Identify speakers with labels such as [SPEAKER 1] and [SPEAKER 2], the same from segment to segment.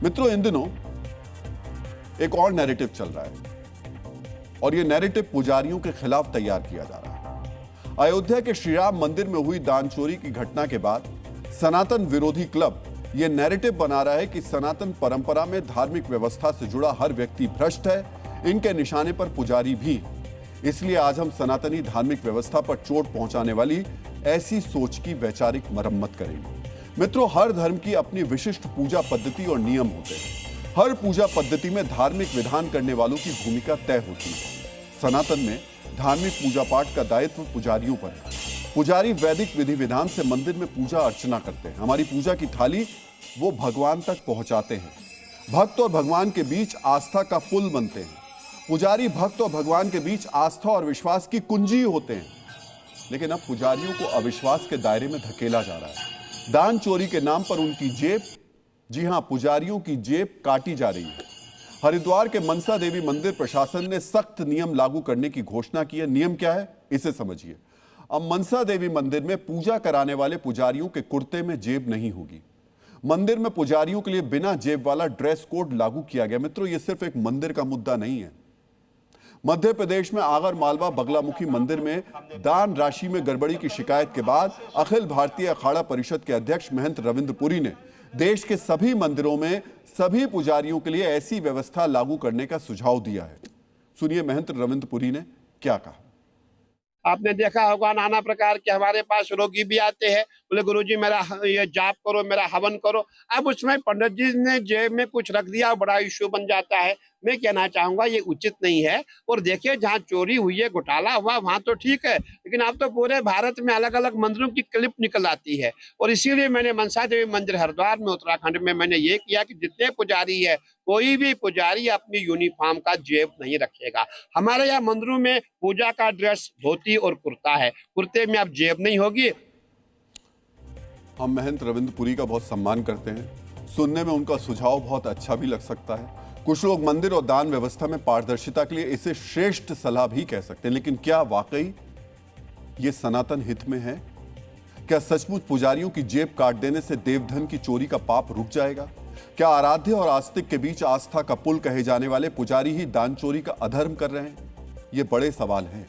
[SPEAKER 1] मित्रों, इन दिनों एक और नैरेटिव चल रहा है और यह नैरेटिव पुजारियों के खिलाफ तैयार किया जा रहा है। अयोध्या के श्री राम मंदिर में हुई दान चोरी की घटना के बाद सनातन विरोधी क्लब यह नैरेटिव बना रहा है कि सनातन परंपरा में धार्मिक व्यवस्था से जुड़ा हर व्यक्ति भ्रष्ट है, इनके निशाने पर पुजारी भी। इसलिए आज हम सनातनी धार्मिक व्यवस्था पर चोट पहुंचाने वाली ऐसी सोच की वैचारिक मरम्मत करेंगे। मित्रों, हर धर्म की अपनी विशिष्ट पूजा पद्धति और नियम होते हैं। हर पूजा पद्धति में धार्मिक विधान करने वालों की भूमिका तय होती है। सनातन में धार्मिक पूजा पाठ का दायित्व पुजारियों पर है। पुजारी वैदिक विधि विधान से मंदिर में पूजा अर्चना करते हैं। हमारी पूजा की थाली वो भगवान तक पहुंचाते हैं। भक्त और भगवान के बीच आस्था का पुल बनते हैं। पुजारी भक्त और भगवान के बीच आस्था और विश्वास की कुंजी होते हैं। लेकिन अब पुजारियों को अविश्वास के दायरे में धकेला जा रहा है। दान चोरी के नाम पर उनकी जेब, जी हां, पुजारियों की जेब काटी जा रही है। हरिद्वार के मनसा देवी मंदिर प्रशासन ने सख्त नियम लागू करने की घोषणा की है। नियम क्या है, इसे समझिए। अब मनसा देवी मंदिर में पूजा कराने वाले पुजारियों के कुर्ते में जेब नहीं होगी। मंदिर में पुजारियों के लिए बिना जेब वाला ड्रेस कोड लागू किया गया। मित्रों, यह सिर्फ एक मंदिर का मुद्दा नहीं है। मध्य प्रदेश में आगर मालवा बगलामुखी मंदिर में दान राशि में गड़बड़ी की शिकायत के बाद अखिल भारतीय अखाड़ा परिषद के अध्यक्ष महंत रविंद्र पुरी ने देश के सभी मंदिरों में सभी पुजारियों के लिए ऐसी व्यवस्था लागू करने का सुझाव दिया है। सुनिए महंत रविंद्र पुरी ने क्या कहा।
[SPEAKER 2] आपने देखा होगा नाना प्रकार के हमारे पास रोगी भी आते हैं, बोले गुरुजी मेरा ये जाप करो, मेरा हवन करो। अब उसमें पंडित जी ने जेब में कुछ रख दिया, बड़ा इश्यू बन जाता है। मैं कहना चाहूंगा ये उचित नहीं है। और देखिए, जहाँ चोरी हुई है, घोटाला हुआ, वहां तो ठीक है, लेकिन अब तो पूरे भारत में अलग अलग मंदिरों की क्लिप निकल आती है। और इसीलिए मैंने मनसा देवी मंदिर हरिद्वार में उत्तराखंड में मैंने ये किया कि जितने पुजारी है, कोई भी पुजारी अपनी यूनिफॉर्म का जेब नहीं रखेगा। हमारे यहाँ मंदिरों में पूजा का ड्रेस धोती और कुर्ता है, कुर्ते में अब जेब नहीं होगी।
[SPEAKER 1] हम महंत रविंद्र पुरी का बहुत सम्मान करते हैं। सुनने में उनका सुझाव बहुत अच्छा भी लग सकता है। कुछ लोग मंदिर और दान व्यवस्था में पारदर्शिता के लिए इसे श्रेष्ठ सलाह भी कह सकते हैं। लेकिन क्या वाकई ये सनातन हित में है? क्या सचमुच पुजारियों की जेब काट देने से देवधन की चोरी का पाप रुक जाएगा? क्या आराध्य और आस्तिक के बीच आस्था का पुल कहे जाने वाले पुजारी ही दान चोरी का अधर्म कर रहे हैं? ये बड़े सवाल हैं।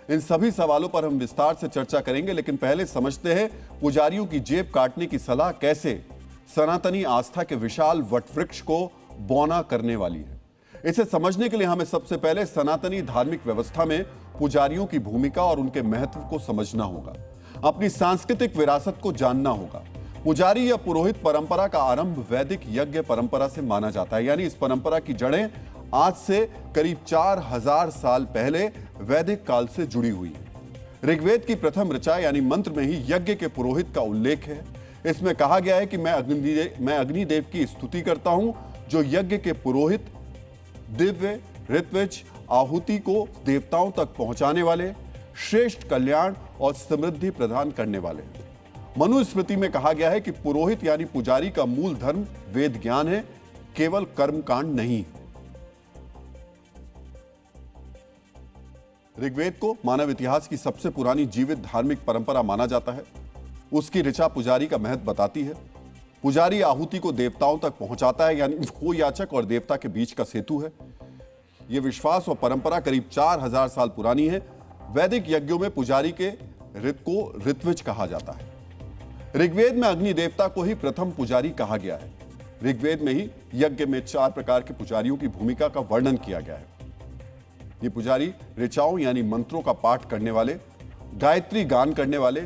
[SPEAKER 1] इन सभी सवालों पर हम विस्तार से चर्चा करेंगे, लेकिन पहले समझते हैं पुजारियों की जेब काटने की सलाह कैसे सनातनी आस्था के विशाल वटवृक्ष को बौना करने वाली है। इसे समझने के लिए हमें सबसे पहले सनातनी धार्मिक व्यवस्था में पुजारियों की भूमिका और उनके महत्व को समझना होगा। अपनी सांस्कृतिक विरासत को जानना होगा। पुजारी या पुरोहित परंपरा का आरंभ वैदिक यज्ञ परंपरा से माना जाता है। यानी इस परंपरा की जड़ें आज से करीब 4000 साल पहले वैदिक काल से जुड़ी हुई है। ऋग्वेद की प्रथम ऋचा यानी मंत्र में ही यज्ञ के पुरोहित का उल्लेख है। इसमें कहा गया है कि मैं अग्निदेव की स्तुति करता हूं, जो यज्ञ के पुरोहित दिव्य ऋत्विज आहुति को देवताओं तक पहुंचाने वाले, श्रेष्ठ कल्याण और समृद्धि प्रदान करने वाले। मनुस्मृति में कहा गया है कि पुरोहित यानी पुजारी का मूल धर्म वेद ज्ञान है, केवल कर्मकांड नहीं। ऋग्वेद को मानव इतिहास की सबसे पुरानी जीवित धार्मिक परंपरा माना जाता है। उसकी ऋचा पुजारी का महत्व बताती है। पुजारी आहुति को देवताओं तक पहुंचाता है, यानी वो याचक और देवता के बीच का सेतु है। यह विश्वास और परंपरा करीब 4000 साल पुरानी है। वैदिक यज्ञों में पुजारी के ऋत को ऋत्विज कहा जाता है। ऋग्वेद में अग्नि देवता को ही प्रथम पुजारी कहा गया है। ऋग्वेद में ही यज्ञ में 4 प्रकार के पुजारियों की भूमिका का वर्णन किया गया है। ये पुजारी ऋचाओं यानी मंत्रों का पाठ करने वाले, गायत्री गान करने वाले,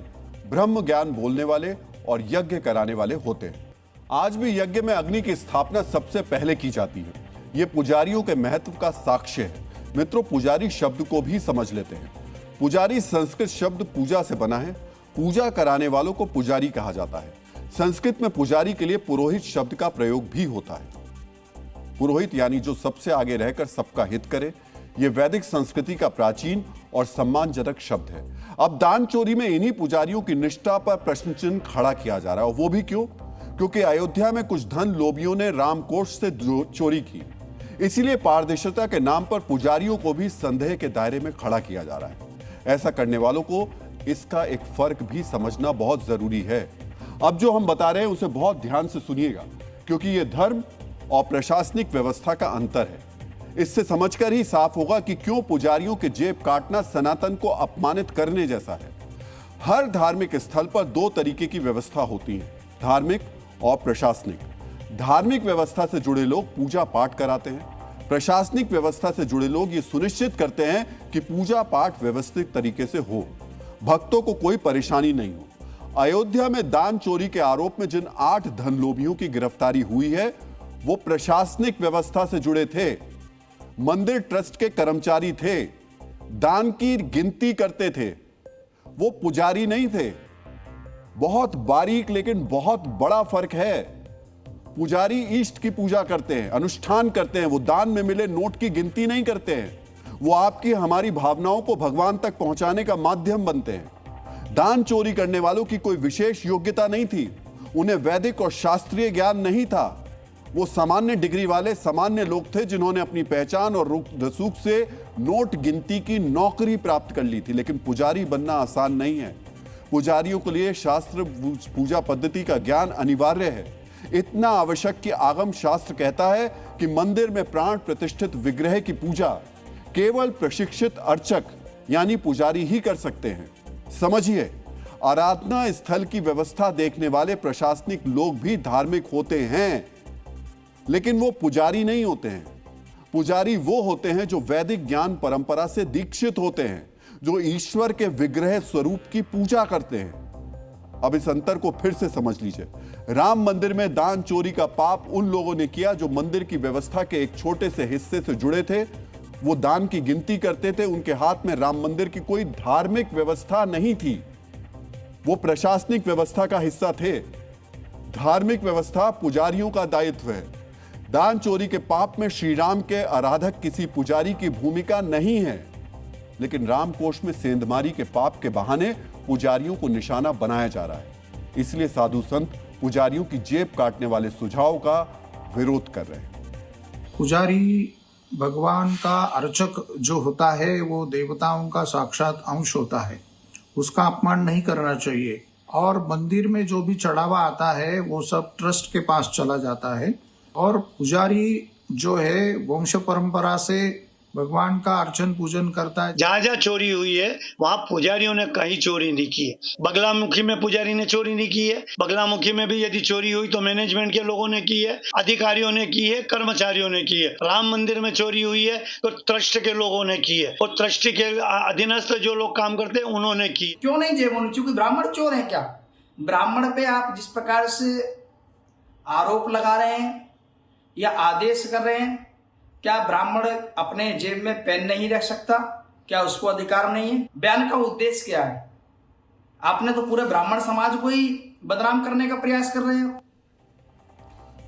[SPEAKER 1] ब्रह्म ज्ञान बोलने वाले और यज्ञ कराने वाले होते हैं। आज भी यज्ञ में अग्नि की स्थापना सबसे पहले की जाती है। यह पुजारियों के महत्व का साक्ष्य है। मित्रों, पुजारी शब्द को भी समझ लेते हैं। पुजारी संस्कृत शब्द पूजा से बना है। पूजा कराने वालों को पुजारी कहा जाता है। संस्कृत में पुजारी के लिए पुरोहित शब्द का प्रयोग भी होता है। पुरोहित यानी जो सबसे आगे रहकर सबका हित करे। यह वैदिक संस्कृति का प्राचीन और सम्मानजनक शब्द है। अब दान चोरी में इन्हीं पुजारियों की निष्ठा पर प्रश्न चिन्ह खड़ा किया जा रहा है। वो भी क्यों? क्योंकि अयोध्या में कुछ धन लोभियों ने रामकोष से चोरी की। इसीलिए पारदर्शिता के नाम पर पुजारियों को भी संदेह के दायरे में खड़ा किया जा रहा है। ऐसा करने वालों को इसका एक फर्क भी समझना बहुत जरूरी है। अब जो हम बता रहे हैं उसे बहुत ध्यान से सुनिएगा, क्योंकि यह धर्म और प्रशासनिक व्यवस्था का अंतर है। इससे समझकर ही साफ होगा कि क्यों पुजारियों के जेब काटना सनातन को अपमानित करने जैसा है। हर धार्मिक स्थल पर दो तरीके की व्यवस्था होती है, धार्मिक और प्रशासनिक। धार्मिक व्यवस्था से जुड़े लोग पूजा पाठ कराते हैं, प्रशासनिक व्यवस्था से जुड़े लोग ये सुनिश्चित करते हैं कि पूजा पाठ व्यवस्थित तरीके से हो, भक्तों को कोई परेशानी नहीं हो। अयोध्या में दान चोरी के आरोप में जिन 8 धनलोभियों की गिरफ्तारी हुई है वो प्रशासनिक व्यवस्था से जुड़े थे, मंदिर ट्रस्ट के कर्मचारी थे, दान की गिनती करते थे, वो पुजारी नहीं थे। बहुत बारीक लेकिन बहुत बड़ा फर्क है। पुजारी ईष्ट की पूजा करते हैं, अनुष्ठान करते हैं, वो दान में मिले नोट की गिनती नहीं करते हैं, वो आपकी हमारी भावनाओं को भगवान तक पहुंचाने का माध्यम बनते हैं। दान चोरी करने वालों की कोई विशेष योग्यता नहीं थी, उन्हें वैदिक और शास्त्रीय ज्ञान नहीं था, वो सामान्य डिग्री वाले सामान्य लोग थे जिन्होंने अपनी पहचान और रसूख से नोट गिनती की नौकरी प्राप्त कर ली थी। लेकिन पुजारी बनना आसान नहीं है। पुजारियों के लिए शास्त्र पूजा पद्धति का ज्ञान अनिवार्य है, इतना आवश्यक कि आगम शास्त्र कहता है कि मंदिर में प्राण प्रतिष्ठित विग्रह की पूजा केवल प्रशिक्षित अर्चक यानी पुजारी ही कर सकते हैं। समझिए, आराधना स्थल की व्यवस्था देखने वाले प्रशासनिक लोग भी धार्मिक होते हैं, लेकिन वो पुजारी नहीं होते हैं। पुजारी वो होते हैं जो वैदिक ज्ञान परंपरा से दीक्षित होते हैं, जो ईश्वर के विग्रह स्वरूप की पूजा करते हैं। अब इस अंतर को फिर से समझ लीजिए। राम मंदिर में दान चोरी का पाप उन लोगों ने किया जो मंदिर की व्यवस्था के एक छोटे से हिस्से से जुड़े थे। वो दान की गिनती करते थे, उनके हाथ में राम मंदिर की कोई धार्मिक व्यवस्था नहीं थी, वो प्रशासनिक व्यवस्था का हिस्सा थे। धार्मिक व्यवस्था पुजारियों का दायित्व है। दान चोरी के पाप में श्री राम के आराधक किसी पुजारी की भूमिका नहीं है, लेकिन रामकोश में सेंधमारी के पाप के बहाने पुजारियों को निशाना बनाया जा रहा है। इसलिए साधु संत पुजारियों की जेब काटने वाले सुझाव का विरोध कर रहे हैं।
[SPEAKER 3] पुजारी भगवान का अर्चक जो होता है वो देवताओं का साक्षात अंश होता है, उसका अपमान नहीं करना चाहिए। और मंदिर में जो भी चढ़ावा आता है वो सब ट्रस्ट के पास चला जाता है। और पुजारी जो है वंश परंपरा से भगवान का अर्चन पूजन करता है।
[SPEAKER 4] जहाँ जहाँ चोरी हुई है वहाँ पुजारियों ने कहीं चोरी नहीं की है। बगलामुखी में पुजारी ने चोरी नहीं की है। बगलामुखी में भी यदि चोरी हुई तो मैनेजमेंट के लोगों ने की है, अधिकारियों ने की है, कर्मचारियों ने की है। राम मंदिर में चोरी हुई है तो ट्रस्ट के लोगों ने की है, और ट्रस्ट के अधीनस्थ जो लोग काम करते हैं उन्होंने की।
[SPEAKER 5] क्यों नहीं जेब होनी? क्योंकि ब्राह्मण चोर है क्या? ब्राह्मण पे आप जिस प्रकार से आरोप लगा रहे हैं या आदेश कर रहे हैं, क्या ब्राह्मण अपने जेब में पेन नहीं रख सकता? क्या उसको अधिकार नहीं है? बयान का उद्देश्य क्या है? आपने तो पूरे ब्राह्मण समाज को ही बदनाम करने का प्रयास कर रहे हो।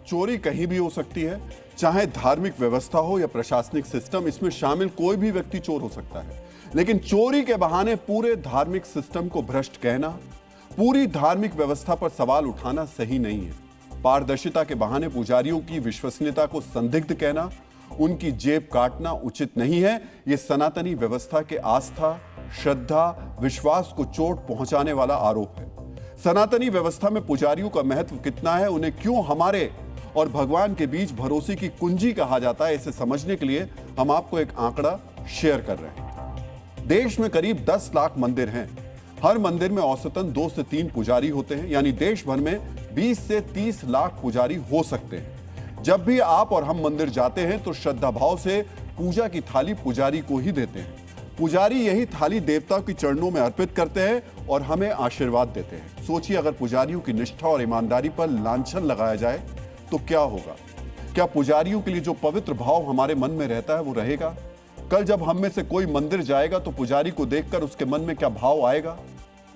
[SPEAKER 1] चोरी कहीं भी हो सकती है, चाहे धार्मिक व्यवस्था हो या प्रशासनिक सिस्टम, इसमें शामिल कोई भी व्यक्ति चोर हो सकता है। लेकिन चोरी के बहाने पूरे धार्मिक सिस्टम को भ्रष्ट कहना, पूरी धार्मिक व्यवस्था पर सवाल उठाना सही नहीं है। पारदर्शिता के बहाने पुजारियों की विश्वसनीयता को संदिग्ध कहना, उनकी जेब काटना उचित नहीं है। यह सनातनी व्यवस्था के आस्था, श्रद्धा, विश्वास को चोट पहुंचाने वाला आरोप है। सनातनी व्यवस्था में पुजारियों का महत्व कितना है, उन्हें क्यों हमारे और भगवान के बीच भरोसे की कुंजी कहा जाता है, इसे समझने के लिए हम आपको एक आंकड़ा शेयर कर रहे हैं। देश में करीब 10 लाख मंदिर हैं। हर मंदिर में औसतन 2 से 3 पुजारी होते हैं, यानी देश भर में 20 से 30 लाख पुजारी हो सकते हैं। जब भी आप और हम मंदिर जाते हैं तो श्रद्धा भाव से पूजा की थाली पुजारी को ही देते हैं। पुजारी यही थाली देवताओं के चरणों में अर्पित करते हैं और हमें आशीर्वाद देते हैं। सोचिए, अगर पुजारियों की निष्ठा और ईमानदारी पर लांछन लगाया जाए तो क्या होगा? क्या पुजारियों के लिए जो पवित्र भाव हमारे मन में रहता है वो रहेगा? कल जब हम में से कोई मंदिर जाएगा तो पुजारी को देखकर उसके मन में क्या भाव आएगा?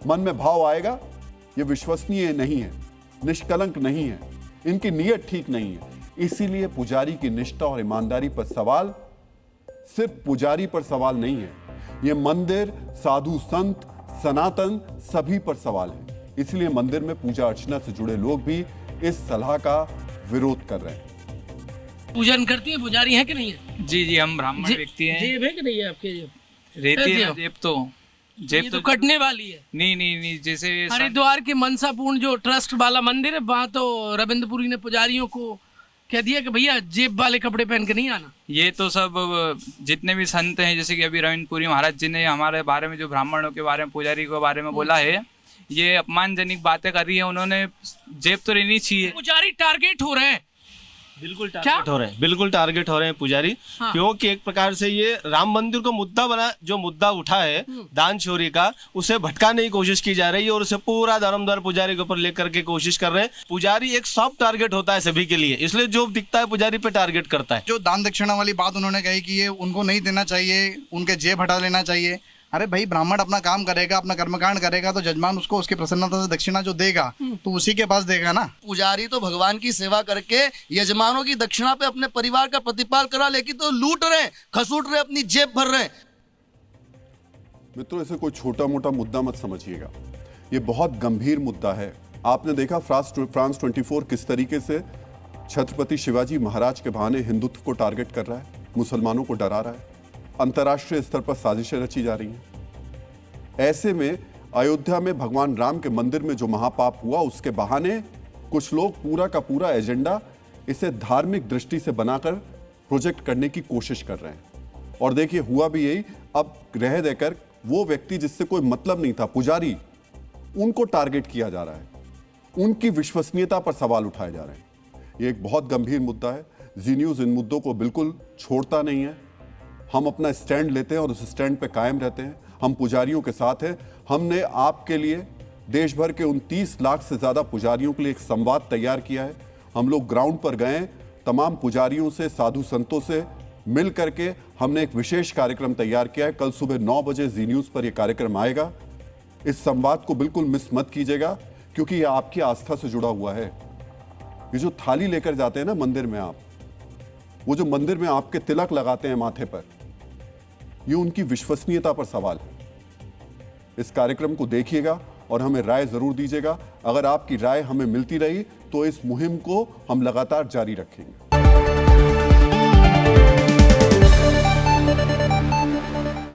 [SPEAKER 1] मन में भाव आएगा, ये विश्वसनीय नहीं है, निष्कलंक नहीं है, इनकी नीयत ठीक नहीं है। इसीलिए पुजारी की निष्ठा और ईमानदारी पर सवाल सिर्फ पुजारी पर सवाल नहीं है, यह मंदिर, साधु संत, सनातन सभी पर सवाल है। इसलिए मंदिर में पूजा अर्चना से जुड़े लोग भी इस सलाह का विरोध कर रहे हैं।
[SPEAKER 6] पूजन करती है, पुजारी है कि नहीं है?
[SPEAKER 7] जी, हम ब्राह्मण व्यक्ति हैं।
[SPEAKER 6] जेब है कि नहीं है आपके? जेब
[SPEAKER 7] रहती है। जेब तो
[SPEAKER 6] कटने वाली है।
[SPEAKER 7] नहीं, जैसे
[SPEAKER 6] हरिद्वार के मनसापूर्ण जो ट्रस्ट वाला मंदिर है, वहाँ तो रविंद्रपुरी ने पुजारियों को कह दिया कि भैया जेब वाले कपड़े पहन के नहीं आना।
[SPEAKER 7] ये तो सब जितने भी संत हैं, जैसे कि अभी रविंद्रपुरी महाराज जी ने हमारे बारे में जो ब्राह्मणों के बारे में, पुजारी के बारे में बोला है, ये अपमानजनक बातें कर रही है। उन्होंने जेब तो रहनी चाहिए।
[SPEAKER 6] पुजारी टारगेट हो रहे हैं।
[SPEAKER 8] बिल्कुल टारगेट हो रहे हैं, बिल्कुल टारगेट हो रहे हैं पुजारी। हाँ। क्योंकि एक प्रकार से ये राम मंदिर को मुद्दा बना, जो मुद्दा उठा है दान चोरी का, उसे भटकाने की कोशिश की जा रही है और उसे पूरा धर्मद्वार पुजारी के ऊपर लेकर के कोशिश कर रहे हैं। पुजारी एक सॉफ्ट टारगेट होता है सभी के लिए, इसलिए जो दिखता है पुजारी पे टारगेट करता है।
[SPEAKER 9] जो दान दक्षिणा वाली बात उन्होंने कही कि ये उनको नहीं देना चाहिए, उनके जेब हटा लेना चाहिए। अरे भाई, ब्राह्मण अपना काम करेगा, अपना कर्मकांड करेगा तो जजमान उसको उसकी प्रसन्नता से दक्षिणा जो देगा तो उसी के पास देगा ना।
[SPEAKER 10] पुजारी तो भगवान की सेवा करके यजमानों की दक्षिणा पे अपने परिवार का प्रतिपाल करा, लेकिन तो लूट रहे, खसूट रहे, अपनी जेब भर रहे।
[SPEAKER 1] मित्रों, इसे कोई छोटा मोटा मुद्दा मत समझिएगा, ये बहुत गंभीर मुद्दा है। आपने देखा फ्रांस 24 किस तरीके से छत्रपति शिवाजी महाराज के बहाने हिंदुत्व को टारगेट कर रहा है, मुसलमानों को डरा रहा है, अंतर्राष्ट्रीय स्तर पर साजिशें रची जा रही हैं। ऐसे में अयोध्या में भगवान राम के मंदिर में जो महापाप हुआ, उसके बहाने कुछ लोग पूरा का पूरा एजेंडा इसे धार्मिक दृष्टि से बनाकर प्रोजेक्ट करने की कोशिश कर रहे हैं। और देखिए, हुआ भी यही। अब रह देकर वो व्यक्ति जिससे कोई मतलब नहीं था, पुजारी, उनको टारगेट किया जा रहा है, उनकी विश्वसनीयता पर सवाल उठाए जा रहे हैं। ये एक बहुत गंभीर मुद्दा है। जी न्यूज़ इन मुद्दों को बिल्कुल छोड़ता नहीं है। हम अपना स्टैंड लेते हैं और उस स्टैंड पे कायम रहते हैं। हम पुजारियों के साथ हैं। हमने आपके लिए देश भर के 29 लाख से ज़्यादा पुजारियों के लिए एक संवाद तैयार किया है। हम लोग ग्राउंड पर गए, तमाम पुजारियों से, साधु संतों से मिल करके हमने एक विशेष कार्यक्रम तैयार किया है। कल सुबह 9 बजे जी न्यूज़ पर यह कार्यक्रम आएगा। इस संवाद को बिल्कुल मिस मत कीजिएगा, क्योंकि यह आपकी आस्था से जुड़ा हुआ है। ये जो थाली लेकर जाते हैं ना मंदिर में आप, वो जो मंदिर में आपके तिलक लगाते हैं माथे पर, ये उनकी विश्वसनीयता पर सवाल है। इस कार्यक्रम को देखिएगा और हमें राय जरूर दीजिएगा। अगर आपकी राय हमें मिलती रही तो इस मुहिम को हम लगातार जारी रखेंगे।